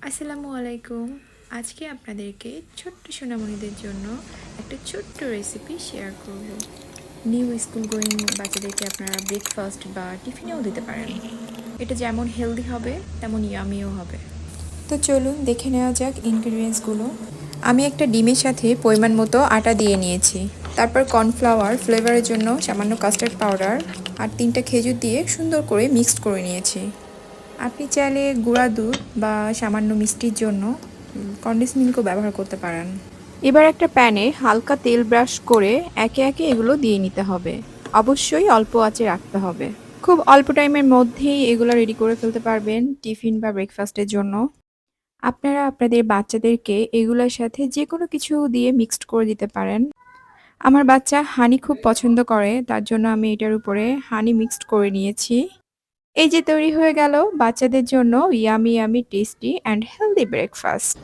আসসালামু আলাইকুম। আজকে আপনাদেরকে ছোট্ট সোনামণিদের জন্য একটা ছোট্ট রেসিপি শেয়ার করব। নিউ স্কুল গোয়িং বাচ্চাদেরকে আপনারা ব্রেকফাস্ট বা টিফিনেও দিতে পারেন। এটা যেমন হেলদি হবে তেমন ইয়ামিও হবে। তো চলুন দেখে নেওয়া যাক ইনগ্রিডিয়েন্টসগুলো। আমি একটা ডিমের সাথে পরিমাণ মতো আটা দিয়ে নিয়েছি। তারপর কর্নফ্লাওয়ার ফ্লেভারের জন্য সামান্য কাস্টার্ড পাউডার আর 3টা খেজুর দিয়ে সুন্দর করে মিক্সড করে নিয়েছি। আপনি চাইলে গুঁড়া দুধ বা সামান্য মিষ্টির জন্য কনডেন্স মিল্কও ব্যবহার করতে পারেন। এবার একটা প্যানে হালকা তেল ব্রাশ করে একে একে এগুলো দিয়ে নিতে হবে। অবশ্যই অল্প আঁচে রাখতে হবে। খুব অল্প টাইমের মধ্যেই এগুলো রেডি করে ফেলতে পারবেন টিফিন বা ব্রেকফাস্টের জন্য। আপনারা আপনাদের বাচ্চাদেরকে এগুলোর সাথে যে কোনো কিছু দিয়ে মিক্সড করে দিতে পারেন। আমার বাচ্চা হানি খুব পছন্দ করে, তার জন্য আমি এটার উপরে হানি মিক্সড করে নিয়েছি। এই যে তৈরি হয়ে গেল বাচ্চাদের জন্য yummy yummy tasty and healthy breakfast.